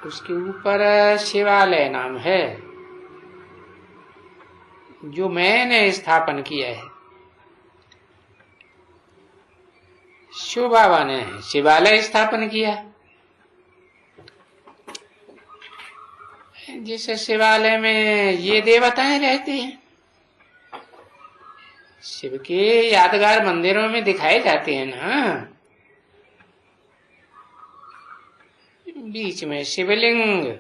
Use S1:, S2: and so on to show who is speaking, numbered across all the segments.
S1: उसके ऊपर शिवालय नाम है, जो मैंने स्थापन किया है। शिव बाबा ने शिवालय स्थापन किया। जिस शिवालय में ये देवताएं रहते हैं, शिव के यादगार मंदिरों में दिखाए जाते हैं ना। बीच में शिवलिंग,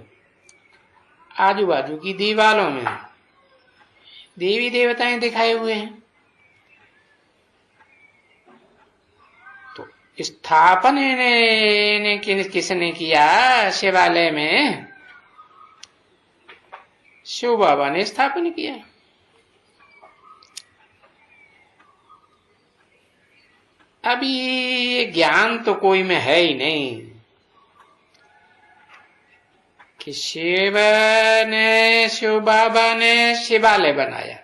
S1: आजू बाजू की दीवारों में देवी देवताएं दिखाए हुए हैं। तो स्थापन ने किसने किया? शिवालय में शिव बाबा ने स्थापन किया। अभी ये ज्ञान तो कोई में है ही नहीं कि शिव बाबा ने शिवालय बनाया।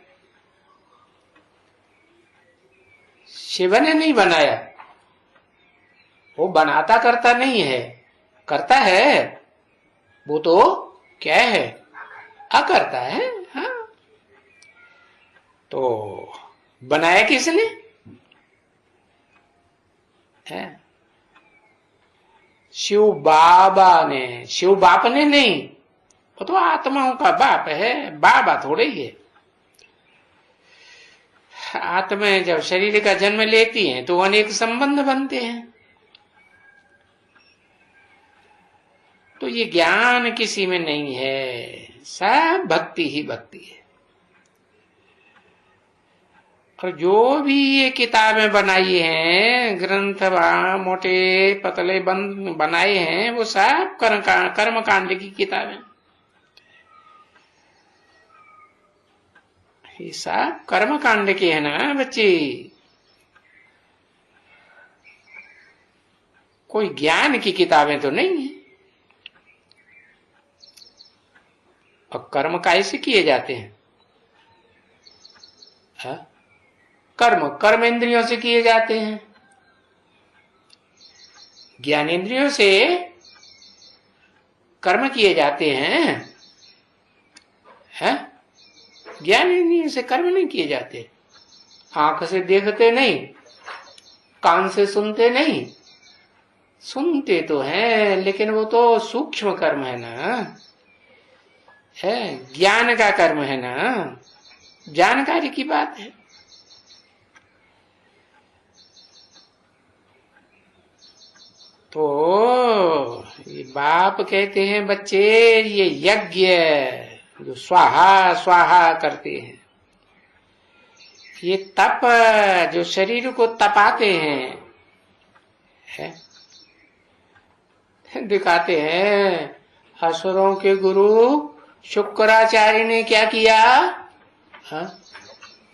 S1: शिव ने नहीं बनाया, वो बनाता करता नहीं है, करता है। वो तो क्या है? अकर्ता है। हाँ, तो बनाया किसने है? शिव बाबा ने। शिव बाप ने नहीं, वो तो आत्माओं का बाप है, बाबा थोड़े ही है। आत्माएं जब शरीर का जन्म लेती हैं तो अनेक संबंध बनते हैं। तो ये ज्ञान किसी में नहीं है, सब भक्ति ही भक्ति है। और जो भी ये किताबें बनाई हैं, ग्रंथ मोटे पतले बंद बनाए हैं, वो सब कर्म कांड की किताबें। ये सब कर्म कांड के है ना बच्चे, कोई ज्ञान की किताबें तो नहीं है। और कर्म कैसे किए जाते हैं? कर्म इंद्रियों से किए जाते हैं। ज्ञानेंद्रियों से कर्म किए जाते हैं, ज्ञानेंद्रियों से कर्म नहीं किए जाते। आंख से देखते नहीं, कान से सुनते नहीं, सुनते तो हैं लेकिन वो तो सूक्ष्म कर्म है ना, है ज्ञान का कर्म है ना, जानकारी की बात है। तो ये बाप कहते हैं बच्चे, ये यज्ञ जो स्वाहा स्वाहा करते हैं, ये तप जो शरीर को तपाते हैं, है? दिखाते हैं। असुरों के गुरु शुक्राचार्य ने क्या किया?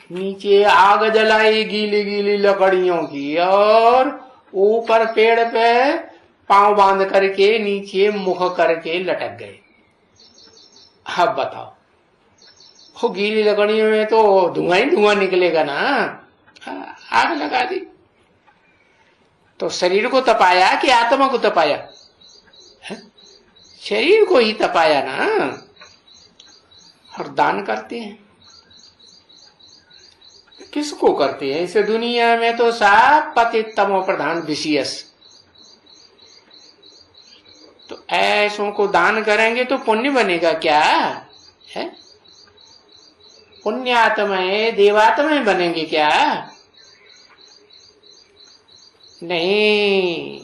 S1: नीचे आग जलाई गीली गीली लकड़ियों की, और ऊपर पेड़ पे पांव बांध करके नीचे मुख करके लटक गए। अब बताओ, वो गीली लकड़ियों में तो धुआं ही धुआं निकलेगा ना। आग लगा दी। तो शरीर को तपाया कि आत्मा को तपाया? शरीर को ही तपाया ना। और दान करते हैं, किसको करते हैं? इस दुनिया में तो सब पतित तमो प्रधान विषयस। तो ऐसों को दान करेंगे तो पुण्य बनेगा क्या है? पुण्यात्माएं देवात्माएं बनेंगे क्या? नहीं।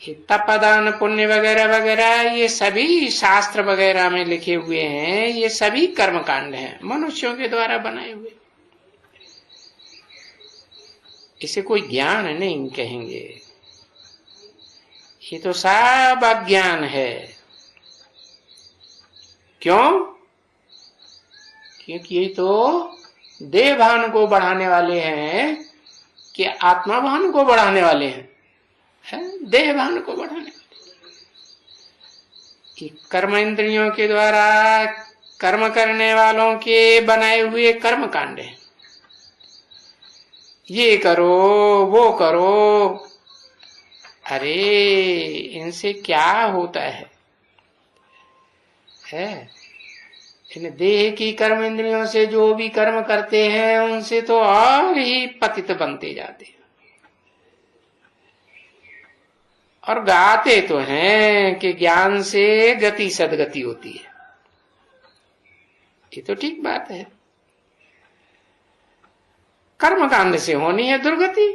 S1: ये तपदान पुण्य वगैरह वगैरह ये सभी शास्त्र वगैरह में लिखे हुए हैं, ये सभी कर्मकांड हैं, मनुष्यों के द्वारा बनाए हुए। इसे कोई ज्ञान नहीं कहेंगे, ये तो सब अज्ञान है। क्यों? क्योंकि ये तो देह भान को बढ़ाने वाले हैं कि आत्मा भान को बढ़ाने वाले हैं? देह भान को बढ़ाने वाले। कि कर्म इंद्रियों के द्वारा कर्म करने वालों के बनाए हुए कर्म कांड है। ये करो वो करो, अरे इनसे क्या होता है? है। इन देह की कर्म इंद्रियों से जो भी कर्म करते हैं उनसे तो और ही पतित बनते जाते हैं। और गाते तो हैं कि ज्ञान से गति सदगति होती है, ये तो ठीक बात है। कर्मकांड से होनी है दुर्गति,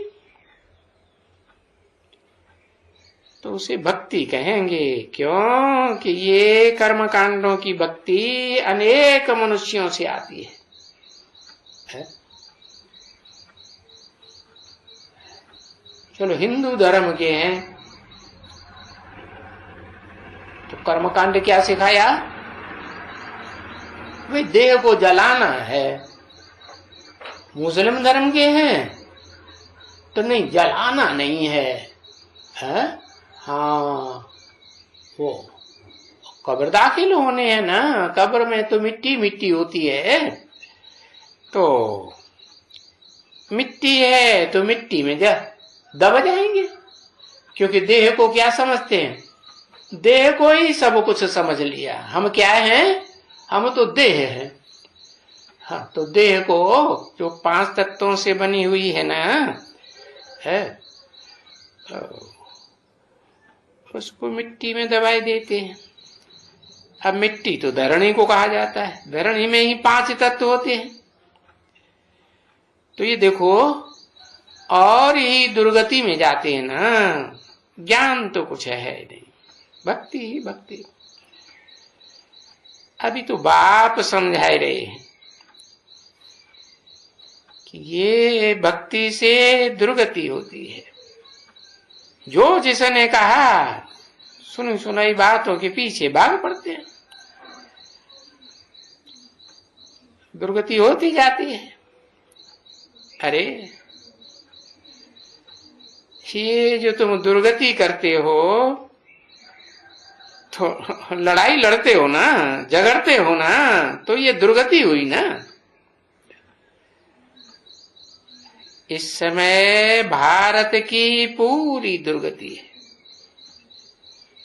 S1: तो उसे भक्ति कहेंगे। क्यों कि ये कर्मकांडों की भक्ति अनेक मनुष्यों से आती है? चलो हिंदू धर्म के हैं तो कर्मकांड क्या सिखाया? भाई देह को जलाना है। मुस्लिम धर्म के हैं तो नहीं, जलाना नहीं है? हाँ, वो कब्र दाखिल होने हैं ना, कब्र में तो मिट्टी मिट्टी होती है, तो मिट्टी है तो मिट्टी में दब जाएंगे। क्योंकि देह को क्या समझते हैं? देह को ही सब कुछ समझ लिया। हम क्या हैं? हम तो देह हैं। हाँ, तो देह को जो 5 तत्वों से बनी हुई है ना, है, उसको मिट्टी में दबाई देते हैं। अब मिट्टी तो धरणी को कहा जाता है, धरणी में ही 5 तत्व होते हैं। तो ये देखो, और ही दुर्गति में जाते हैं ना। ज्ञान तो कुछ है नहीं, भक्ति ही भक्ति। अभी तो बाप समझाए रहे हैं कि ये भक्ति से दुर्गति होती है। जो जिसने कहा सुनी सुनाई बातों के पीछे भाग पड़ते हैं, दुर्गति होती जाती है। अरे ये जो तुम दुर्गति करते हो तो लड़ाई लड़ते हो ना, झगड़ते हो ना, तो ये दुर्गति हुई ना। इस समय भारत की पूरी दुर्गति है।